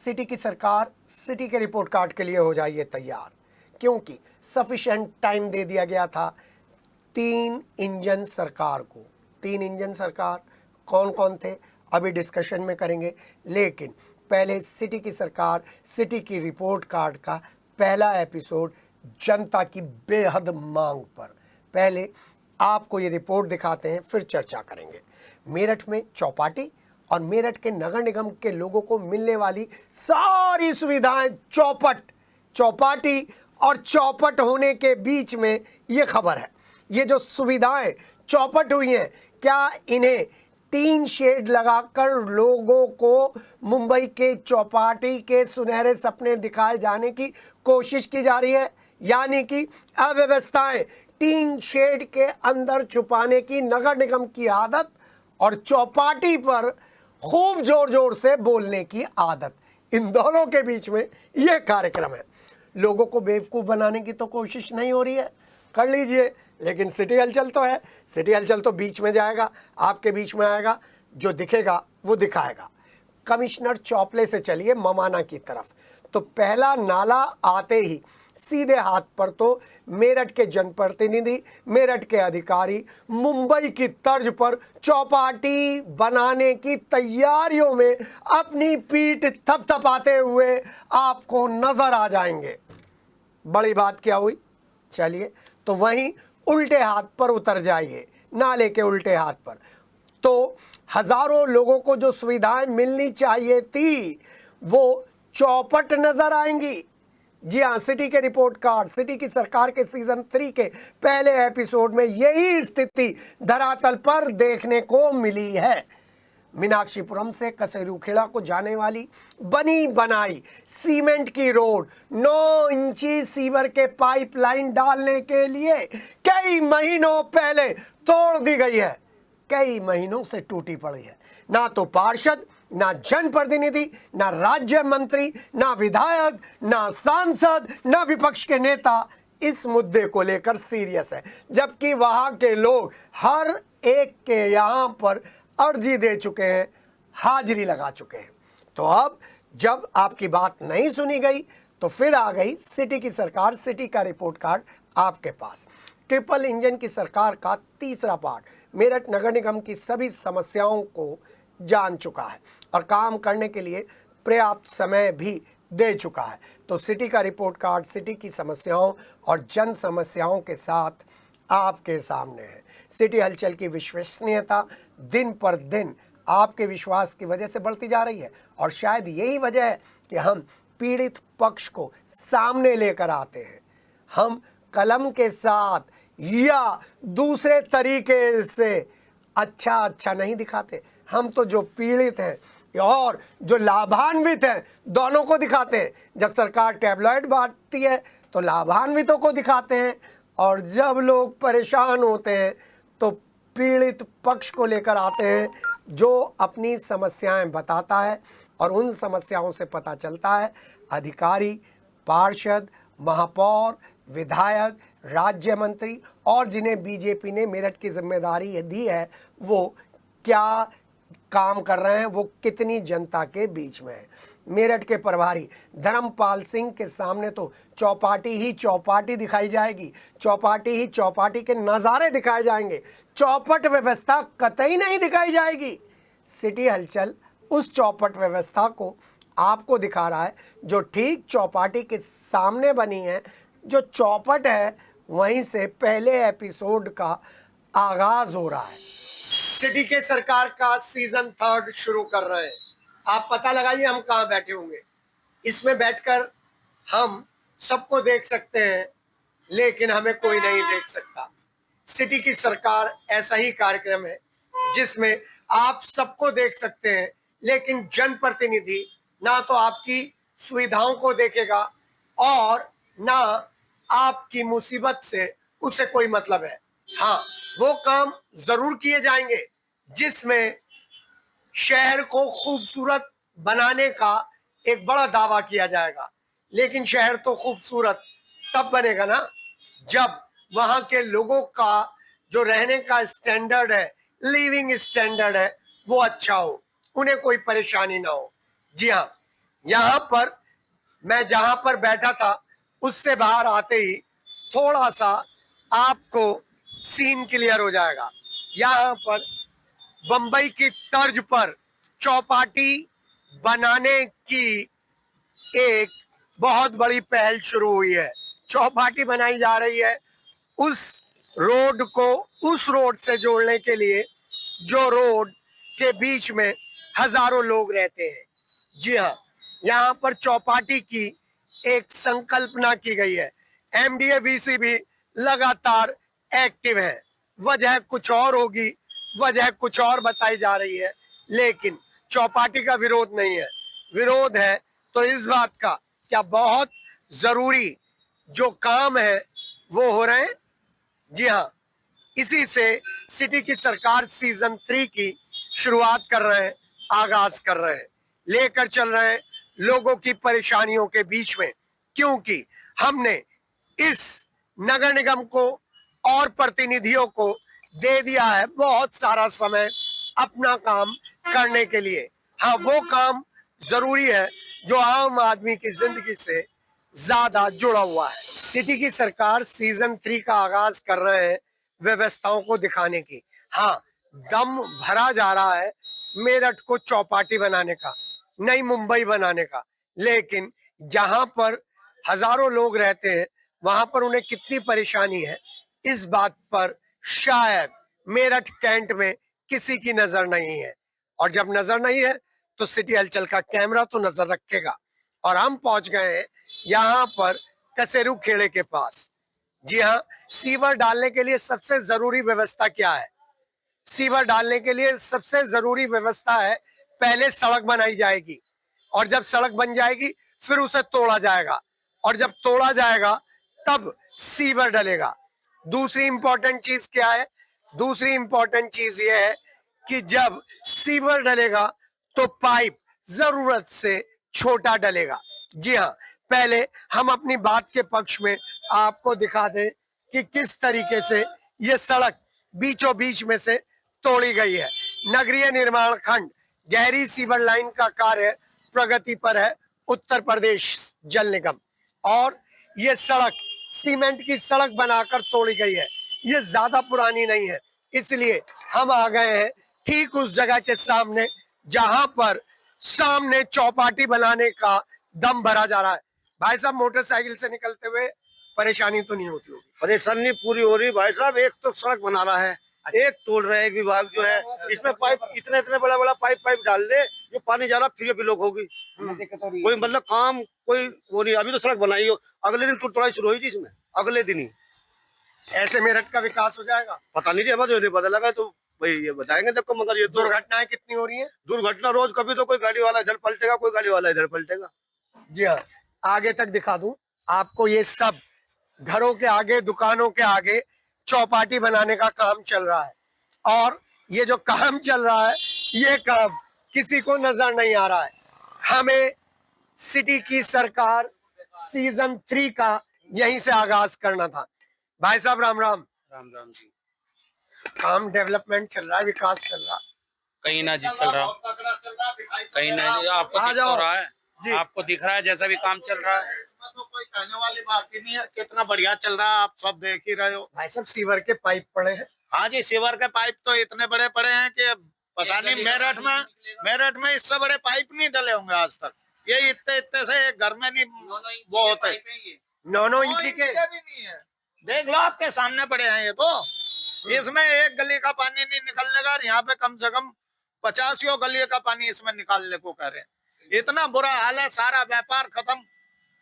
City की सरकार city के रिपोर्ट कार्ड के लिए हो जाइए तैयार, क्योंकि सफिशिएंट टाइम दे दिया गया था 3 इंजन सरकार को। 3 इंजन सरकार कौन कौन थे अभी डिस्कशन में करेंगे, लेकिन पहले सिटी की सरकार सिटी की रिपोर्ट कार्ड का पहला एपिसोड जनता की बेहद मांग पर। पहले आपको ये रिपोर्ट दिखाते हैं, फिर चर्चा करेंगे। मेरठ में चौपाटी और मेरठ के नगर निगम के लोगों को मिलने वाली सारी सुविधाएं चौपाटी और चौपट होने के बीच में ये खबर है। ये जो सुविधाएं चौपट हुई हैं, क्या इन्हें टीन शेड लगाकर लोगों को मुंबई के चौपाटी के सुनहरे सपने दिखाए जाने की कोशिश की जा रही है? यानी कि अव्यवस्थाएं टीन शेड के अंदर छुपाने की नगर निगम की आदत और चौपाटी पर खूब जोर जोर से बोलने की आदत, इन दोनों के बीच में यह कार्यक्रम है। लोगों को बेवकूफ़ बनाने की तो कोशिश नहीं हो रही है, कर लीजिए, लेकिन सिटी हलचल तो है। सिटी हलचल तो बीच में जाएगा, आपके बीच में आएगा, जो दिखेगा वो दिखाएगा। कमिश्नर चौपले से चलिए ममाना की तरफ, तो पहला नाला आते ही सीधे हाथ पर तो मेरठ के जनप्रतिनिधि, मेरठ के अधिकारी मुंबई की तर्ज पर चौपाटी बनाने की तैयारियों में अपनी पीठ थपथपाते हुए आपको नजर आ जाएंगे। बड़ी बात क्या हुई? चलिए तो वहीं उल्टे हाथ पर उतर जाइए, नाले के उल्टे हाथ पर। तो हजारों लोगों को जो सुविधाएं मिलनी चाहिए थी वो चौपट नजर आएंगी। जी हाँ, सिटी के रिपोर्ट कार्ड, सिटी की सरकार के सीजन 3 के पहले एपिसोड में यही स्थिति धरातल पर देखने को मिली है। मीनाक्षीपुरम से कसेरूखेड़ा को जाने वाली बनी बनाई सीमेंट की रोड 9 इंची सीवर के पाइपलाइन डालने के लिए कई महीनों पहले तोड़ दी गई है, कई महीनों से टूटी पड़ी है। ना तो पार्षद, ना जनप्रतिनिधि, ना राज्य मंत्री, ना विधायक, ना सांसद, ना विपक्ष के नेता इस मुद्दे को लेकर सीरियस है, जबकि वहां के लोग हर एक के यहां पर अर्जी दे चुके हैं, हाजिरी लगा चुके हैं। तो अब जब आपकी बात नहीं सुनी गई तो फिर आ गई सिटी की सरकार, सिटी का रिपोर्ट कार्ड आपके पास। ट्रिपल इंजन की सरकार का तीसरा पार्ट मेरठ नगर निगम की सभी समस्याओं को जान चुका है और काम करने के लिए पर्याप्त समय भी दे चुका है। तो सिटी का रिपोर्ट कार्ड सिटी की समस्याओं और जन समस्याओं के साथ आपके सामने है। सिटी हलचल की विश्वसनीयता दिन पर दिन आपके विश्वास की वजह से बढ़ती जा रही है, और शायद यही वजह है कि हम पीड़ित पक्ष को सामने लेकर आते हैं। हम कलम के साथ या दूसरे तरीके से अच्छा नहीं दिखाते, हम तो जो पीड़ित हैं और जो लाभान्वित हैं दोनों को दिखाते हैं। जब सरकार टैबलॉइड बांटती है तो लाभान्वितों को दिखाते हैं, और जब लोग परेशान होते हैं तो पीड़ित पक्ष को लेकर आते हैं, जो अपनी समस्याएं बताता है और उन समस्याओं से पता चलता है अधिकारी, पार्षद, महापौर, विधायक, राज्य मंत्री और जिन्हें बीजेपी ने मेरठ की जिम्मेदारी दी है वो क्या काम कर रहे हैं, वो कितनी जनता के बीच में है। मेरठ के प्रभारी धर्मपाल सिंह के सामने तो चौपाटी ही चौपाटी दिखाई जाएगी, चौपाटी ही चौपाटी के नज़ारे दिखाए जाएंगे, चौपट व्यवस्था कतई नहीं दिखाई जाएगी। सिटी हलचल उस चौपट व्यवस्था को आपको दिखा रहा है जो ठीक चौपाटी के सामने बनी है। जो चौपट है वहीं से पहले एपिसोड का आगाज हो रहा है। सिटी के सरकार का सीजन 3 शुरू कर रहे हैं। आप पता लगाइए हम कहाँ बैठे होंगे। इसमें बैठकर हम सबको देख सकते हैं, लेकिन हमें कोई नहीं देख सकता। सिटी की सरकार ऐसा ही कार्यक्रम है जिसमें आप सबको देख सकते हैं, लेकिन जनप्रतिनिधि ना तो आपकी सुविधाओं को देखेगा और ना आपकी मुसीबत से उसे कोई मतलब है। हाँ, वो काम जरूर किए जाएंगे जिसमें शहर को खूबसूरत बनाने का एक बड़ा दावा किया जाएगा, लेकिन शहर तो खूबसूरत तब बनेगा ना जब वहां के लोगों का जो रहने का स्टैंडर्ड है, लिविंग स्टैंडर्ड है, वो अच्छा हो, उन्हें कोई परेशानी ना हो। जी हाँ, यहाँ पर मैं जहां पर बैठा था उससे बाहर आते ही थोड़ा सा आपको सीन क्लियर हो जाएगा। यहाँ पर बंबई की तर्ज पर चौपाटी बनाने की एक बहुत बड़ी पहल शुरू हुई है। चौपाटी बनाई जा रही है उस रोड को उस रोड से जोड़ने के लिए जो रोड के बीच में हजारों लोग रहते हैं। जी हाँ, यहाँ पर चौपाटी की एक संकल्पना की गई है। एमडीए वीसी भी लगातार एक्टिव है। वजह कुछ और होगी, वजह कुछ और बताई जा रही है, लेकिन चौपाटी का विरोध नहीं है। विरोध है तो इस बात का क्या बहुत जरूरी जो काम है वो हो रहे हैं। जी हाँ, इसी से सिटी की सरकार सीजन 3 की शुरुआत कर रहे हैं, आगाज कर रहे हैं, लेकर चल रहे हैं लोगों की परेशानियों के बीच में, क्योंकि हमने इस नगर निगम को और प्रतिनिधियों को दे दिया है बहुत सारा समय अपना काम करने के लिए। हाँ, वो काम जरूरी है जो आम आदमी की जिंदगी से ज्यादा जुड़ा हुआ है। सिटी की सरकार सीजन 3 का आगाज कर रहे हैं व्यवस्थाओं को दिखाने की। हाँ, दम भरा जा रहा है मेरठ को चौपाटी बनाने का, नई मुंबई बनाने का, लेकिन जहां पर हजारों लोग रहते हैं वहां पर उन्हें कितनी परेशानी है इस बात पर शायद मेरठ कैंट में किसी की नजर नहीं है। और जब नजर नहीं है तो सिटी हलचल का कैमरा तो नजर रखेगा। और हम पहुंच गए हैं यहाँ पर कसेरू खेड़े के पास। जी हाँ, सीवर डालने के लिए सबसे जरूरी व्यवस्था क्या है? सीवर डालने के लिए सबसे जरूरी व्यवस्था है पहले सड़क बनाई जाएगी, और जब सड़क बन जाएगी फिर उसे तोड़ा जाएगा, और जब तोड़ा जाएगा तब सीवर डलेगा। दूसरी इंपॉर्टेंट चीज क्या है? दूसरी इंपॉर्टेंट चीज यह है कि जब सीवर डलेगा तो पाइप जरूरत से छोटा डलेगा। जी हाँ, पहले हम अपनी बात के पक्ष में आपको दिखा दें कि किस तरीके से ये सड़क बीचों बीच में से तोड़ी गई है। नगरीय निर्माण खंड गहरी सीवर लाइन का कार्य प्रगति पर है उत्तर प्रदेश जल निगम, और ये सड़क सीमेंट की सड़क बनाकर तोड़ी गई है। ये ज्यादा पुरानी नहीं है, इसलिए हम आ गए हैं ठीक उस जगह के सामने जहां पर सामने चौपाटी बनाने का दम भरा जा रहा है। भाई साहब, मोटरसाइकिल से निकलते हुए परेशानी तो नहीं होती होगी? परेशानी पूरी हो रही भाई साहब। एक तो सड़क बना रहा है, एक तोड़ रहे एक विभाग जो है, इसमें पाइप इतने इतने बड़ा बड़ा पाइप डाल दे जो पानी जा रहा फिर ब्लॉक होगी। कोई मतलब काम कोई वो नहीं। अभी तो सड़क बनाई हो, अगले दिन टुटाई शुरू हुई थी इसमें, अगले दिन ही। ऐसे मेरठ का विकास हो जाएगा? पता नहीं, हमें तो नहीं पता लगा, तो भाई ये बताएंगे देखो। मगर ये दुर्घटनाएं कितनी हो रही है? दुर्घटना रोज, कभी तो कोई गाड़ी वाला इधर पलटेगा, कोई गाड़ी वाला इधर पलटेगा। जी हाँ, आगे तक दिखा दूं आपको। ये सब घरों के आगे, दुकानों के आगे चौपाटी बनाने का काम चल रहा है, और ये जो काम चल रहा है ये काम किसी को नजर नहीं आ रहा है। हमें सिटी की सरकार सीजन 3 का यहीं से आगाज करना था। भाई साहब, राम राम। राम राम जी। काम डेवलपमेंट चल रहा है, विकास चल रहा है? कहीं ना जी चल रहा, कहीं ना जी आपको आ दिख जाओ तो रहा है जी। आपको दिख रहा है जैसा भी काम चल रहा है। इसमें तो कोई कहने वाली बात ही नहीं है, कितना बढ़िया चल रहा है, आप सब देख ही रहे हो। भाई साहब, सीवर के पाइप पड़े हैं। हाँ जी, सीवर के पाइप तो इतने बड़े पड़े हैं कि पता नहीं मेरठ में इससे बड़े पाइप नहीं डले होंगे आज तक। ये इतने इतने से एक घर में नहीं वो होते, 9 इंची के भी नहीं है। देख लो, आपके सामने पड़े हैं ये तो। इसमें एक गली का पानी नहीं निकलने का, यहाँ पे कम से कम 50 गली का पानी इसमें निकालने को कह रहे हैं। इतना बुरा हाल है, सारा व्यापार खत्म,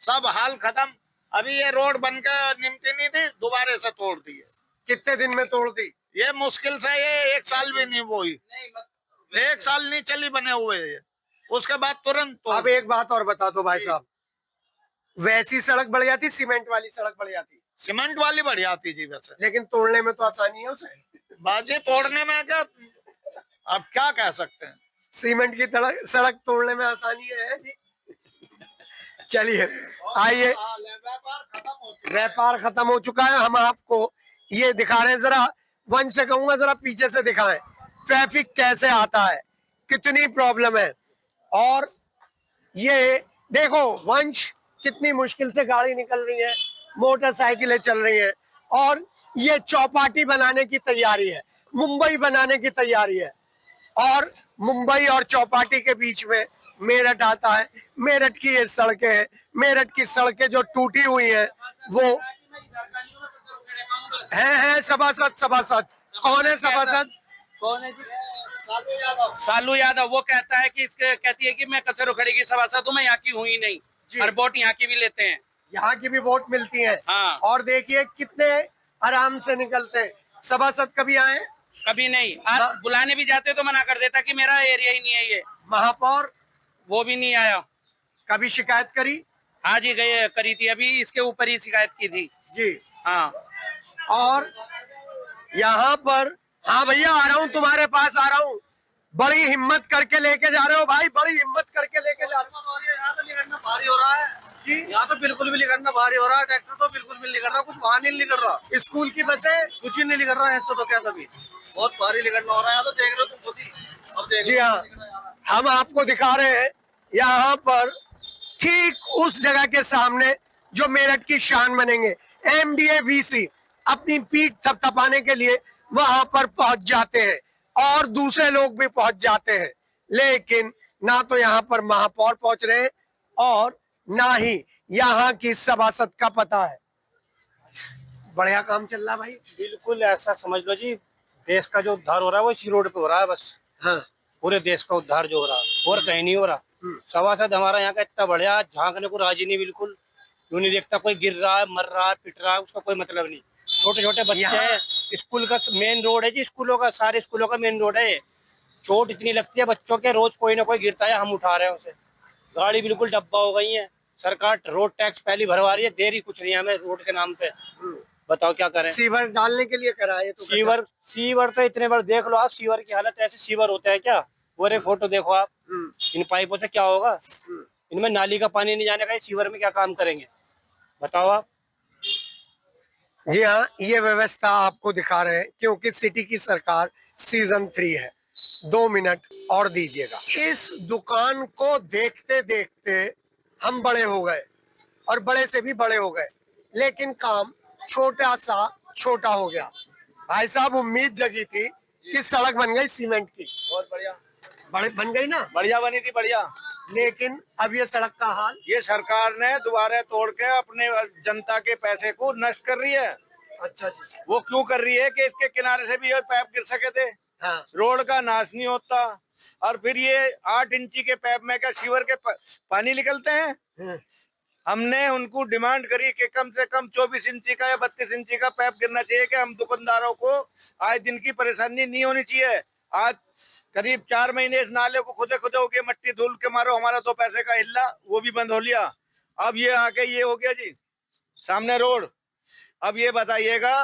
सब हाल खत्म। अभी ये रोड बन के निमटी नहीं थी, दोबारा से तोड़ दी है। कितने दिन में तोड़ दी? ये मुश्किल से ये 1 साल भी नहीं हुई, 1 साल नहीं चली बने हुए ये, उसके बाद तुरंत तोड़। अब एक बात और बता दो भाई साहब, वैसी सड़क बढ़िया थी, सीमेंट वाली सड़क बढ़िया थी? सीमेंट वाली बढ़िया थी जी वैसे, लेकिन तोड़ने में तो आसानी है उसे। बाजी तोड़ने में क्या, अब क्या कह सकते हैं। सीमेंट की सड़क तोड़ने में आसानी है जी। चलिए आइए, व्यापार खत्म हो चुका है। हम आपको ये दिखा रहे हैं, जरा वंश से कहूंगा जरा पीछे से दिखाएं ट्रैफिक कैसे आता है, कितनी प्रॉब्लम है। और ये देखो वंश, कितनी मुश्किल से गाड़ी निकल रही है, मोटरसाइकिलें चल रही हैं, और ये चौपाटी बनाने की तैयारी है, मुंबई बनाने की तैयारी है। और मुंबई और चौपाटी के बीच में मेरठ आता है। मेरठ की ये सड़कें हैं, मेरठ की सड़कें जो टूटी हुई हैं वो हैं सभासद। सभासद कौन है सभासद? कौन है जी? सालू यादव। वो कहता है कि इसके कहती है कि मैं कचरो खड़ी की सभासद हूँ, मैं यहाँ की हूँ ही नहीं, जी। और वोट यहाँ की भी लेते हैं। यहाँ की भी वोट मिलती है। हाँ। और देखिए कितने आराम से निकलते हैं। सभासद कभी आए? कभी नहीं। आज बुलाने भी जाते तो मना कर देता कि मेरा एरिया ही नहीं है ये। महापौर वो भी नहीं आया। कभी शिकायत करी? हाँ जी, गए करी थी, अभी इसके ऊपर ही शिकायत की थी जी। हाँ। और यहाँ पर, हाँ भैया आ रहा हूँ, तुम्हारे पास आ रहा हूँ। बड़ी हिम्मत करके लेके जा रहे हो भाई, बड़ी हिम्मत करके लेके जा रहे हो। यहाँ तो निकलना भारी हो रहा है जी। यहाँ तो बिल्कुल भी निकलना भारी हो रहा है। ट्रैक्टर तो बिल्कुल भी नहीं निकल रहा, कुछ वाहन ही नहीं निकल रहा। स्कूल की बसें कुछ ही नहीं निकल रहा है तो क्या कभी बहुत भारी निकलना हो रहा है। यहाँ तो देख रहे हो तुम खुद ही। अब देख जी हाँ, हम आपको दिखा रहे हैं यहाँ पर ठीक उस जगह के सामने जो मेरठ की शान बनेंगे, एमडीए वीसी अपनी पीठ थपथपाने के लिए वहां पर पहुंच जाते हैं, और दूसरे लोग भी पहुंच जाते हैं। लेकिन ना तो यहाँ पर महापौर पहुंच रहे हैं और ना ही यहाँ की सभासद का पता है। बढ़िया काम चल रहा भाई। बिल्कुल ऐसा समझ लो जी, देश का जो उद्धार हो रहा है वो इसी रोड पे हो रहा है बस। हाँ। पूरे देश का उद्धार जो हो रहा है और कहीं नहीं हो रहा। सभासद हमारा यहाँ का इतना बढ़िया, झांकने को राजी नहीं बिल्कुल। क्यों नहीं देखता, कोई गिर रहा है, मर रहा है, पिट रहा है, उसका कोई मतलब नहीं। छोटे छोटे बच्चे हैं, स्कूल का मेन रोड है जी, स्कूलों का, सारे स्कूलों का मेन रोड है। चोट इतनी लगती है बच्चों के, रोज कोई ना कोई गिरता है, हम उठा रहे हैं उसे। गाड़ी बिल्कुल डब्बा हो गई है। सरकार रोड टैक्स पहली भरवा रही है, दे रही कुछ नहीं हमें रोड के नाम पे। बताओ क्या करें। सीवर डालने के लिए कराए तो सीवर तो इतने बार देख लो आप, सीवर की हालत ऐसे सीवर होता है क्या? वो रे फोटो देखो आप, इन पाइपों से क्या होगा? इनमें नाली का पानी नहीं जाने का, सीवर में क्या काम करेंगे बताओ आप। जी हाँ, ये व्यवस्था आपको दिखा रहे हैं क्योंकि सिटी की सरकार सीजन 3 है। 2 मिनट और दीजिएगा। इस दुकान को देखते देखते हम बड़े हो गए, और बड़े से भी बड़े हो गए, लेकिन काम छोटा सा छोटा हो गया। भाई साहब, उम्मीद जगी थी कि सड़क बन गई सीमेंट की, बहुत बढ़िया बड़े बन गई ना, बढ़िया बनी थी, बढ़िया। लेकिन अब ये सड़क का हाल। ये सरकार ने दोबारा तोड़ के अपने जनता के पैसे को नष्ट कर रही है। अच्छा जी। वो क्यों कर रही है कि इसके किनारे से भी ये पैप गिर सके थे। हाँ। रोड का नाश नहीं होता, और फिर ये 8 इंची के पैप में क्या सीवर के पानी निकलते हैं। हमने उनको डिमांड करी कि कम से कम 24 इंची का या 32 इंची का पैप गिरना चाहिए, कि हम दुकानदारों को आज दिन की परेशानी नहीं होनी चाहिए। आज करीब 4 महीने इस नाले को खुदे खुदे हो गए, मट्टी धूल के मारो हमारा 2 पैसे का हिल्ला वो भी बंद हो लिया। अब ये आके ये हो गया जी सामने रोड। अब ये बताइएगा,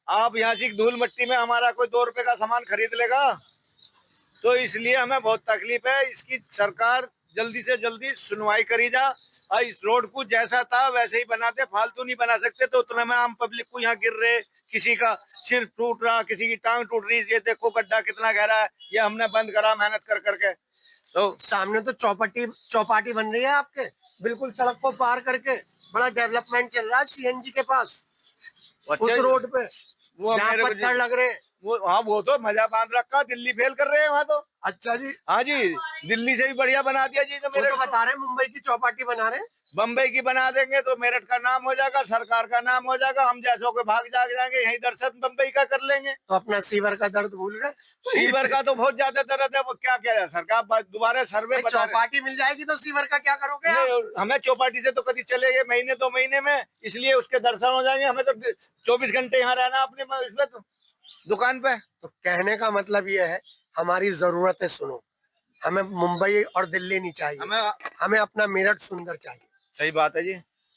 आप यहाँ से धूल मट्टी में हमारा कोई 2 रुपए का सामान खरीद लेगा? तो इसलिए हमें बहुत तकलीफ है। इसकी सरकार जल्दी से जल्दी सुनवाई करी जा, और इस रोड को जैसा था वैसे ही बनाते, फालतू नहीं बना सकते। तो उतना में आम पब्लिक को यहाँ गिर रहे, किसी का सिर टूट रहा, किसी की टांग टूट रही। ये देखो गड्ढा कितना गहरा है, ये हमने बंद करा मेहनत कर करके। तो सामने तो चौपाटी बन रही है आपके, बिल्कुल सड़क को पार करके बड़ा डेवलपमेंट चल रहा है सीएनजी के पास, उस रोड पे वो जहाँ मेरे को पत्थर लग रहे हैं। वो तो मजा बांध रखा, दिल्ली फेल कर रहे हैं वहाँ तो। अच्छा जी। हाँ जी, दिल्ली से भी बढ़िया बना दिया जी। जो वो तो बता रहे हैं मुंबई की चौपाटी बना रहे हैं। बम्बई की बना देंगे तो मेरठ का नाम हो जाएगा, सरकार का नाम हो जाएगा, हम जैसों को भाग जाएंगे, यही दर्शन बम्बई का कर लेंगे। तो अपना सीवर का दर्द भूल गए। सीवर का तो बहुत ज्यादा दर्द है, वो क्या कह रहा है सरकार, दोबारा सर्वे बता रहे। चौपाटी मिल जाएगी तो सीवर का क्या करोगे आप? नहीं, हमें चौपाटी से तो कभी चले गए महीने 2 महीने में, इसलिए उसके दर्शन हो जाएंगे। हमें तो 24 घंटे यहाँ रहना अपने इसमें तो दुकान पे। तो कहने का मतलब ये है, हमारी जरूरतें सुनो। हमें मुंबई और दिल्ली नहीं चाहिए, हमें अपना मेरठ सुंदर चाहिए। सही बात है जी,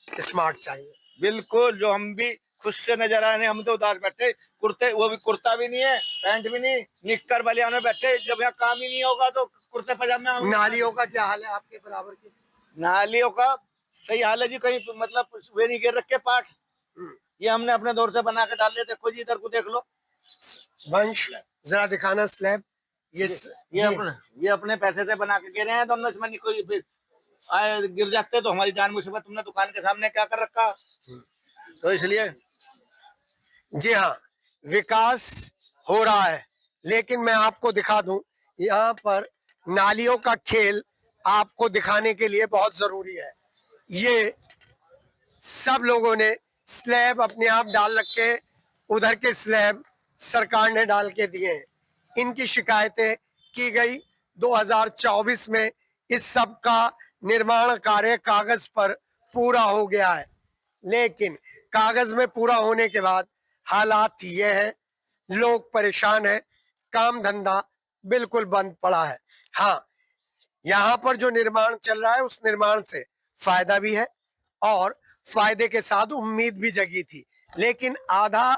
स्मार्ट चाहिए। बिल्कुल। जो हम भी खुश से नजर आने, हम तो उदास बैठे, कुर्ते, वो भी कुर्ता भी नहीं है, पैंट भी नहीं, निक्कर बलियान में बैठे। जब यहाँ काम ही नहीं होगा तो कुर्ते पजामे। नालियों का क्या हाल है आपके बराबर की? नालियों का सही हाल है जी, कहीं मतलब वे नहीं गिर रखे पाठ। ये हमने अपने दौर से बना के डाल दिए। देखो जी, इधर को देख लो। वंश, जरा दिखाना स्लैब। ये अपने पैसे से बना के गिरे हैं, तो हमने इसमें कोई आए गिर जाते तो हमारी जान मुसीबत। तुमने दुकान के सामने क्या कर रखा, तो इसलिए जी हाँ, विकास हो रहा है, लेकिन मैं आपको दिखा दूं, यहाँ पर नालियों का खेल आपको दिखाने के लिए बहुत जरूरी है। ये सब लोगों ने स्लैब अपने आप डाल रखे, उधर के स्लैब सरकार ने डाल के दिए हैं। इनकी शिकायतें की गई 2024 में, इस सब का निर्माण कार्य कागज पर पूरा हो गया है, लेकिन कागज में पूरा होने के बाद हालात ये है, लोग परेशान हैं, काम धंधा बिल्कुल बंद पड़ा है। हाँ, यहाँ पर जो निर्माण चल रहा है उस निर्माण से फायदा भी है और फायदे के साथ उम्मीद भी जगी थी, लेकिन आधा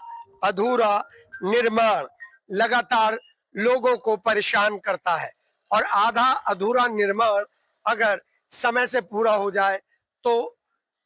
अधूरा निर्माण लगातार लोगों को परेशान करता है और आधा अधूरा निर्माण अगर समय से पूरा हो जाए तो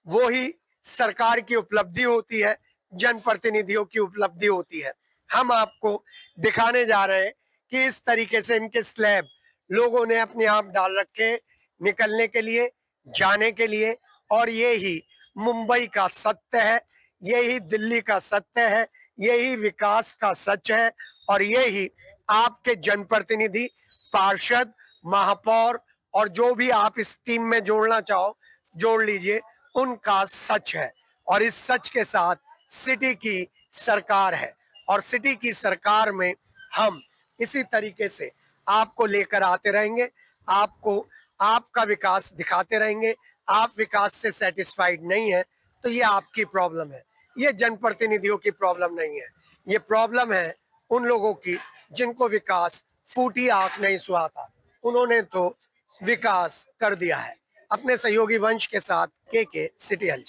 वो ही सरकार की उपलब्धि होती है, जनप्रतिनिधियों की उपलब्धि होती है। हम आपको दिखाने जा रहे हैं कि इस तरीके से इनके स्लैब लोगों ने अपने आप डाल रखे निकलने के लिए, जाने के लिए, और ये ही मुंबई का सत्य है, यही दिल्ली का सत्य है, यही विकास का सच है और यही आपके जनप्रतिनिधि, पार्षद, महापौर और जो भी आप इस टीम में जोड़ना चाहो जोड़ लीजिए, उनका सच है। और इस सच के साथ सिटी की सरकार है और सिटी की सरकार में हम इसी तरीके से आपको लेकर आते रहेंगे, आपको आपका विकास दिखाते रहेंगे। आप विकास से सेटिस्फाइड नहीं है तो ये आपकी प्रॉब्लम है, ये जनप्रतिनिधियों की प्रॉब्लम नहीं है। ये प्रॉब्लम है उन लोगों की जिनको विकास फूटी आंख नहीं सुहाता, उन्होंने तो विकास कर दिया है। अपने सहयोगी वंश के साथ के सिटी हलचल।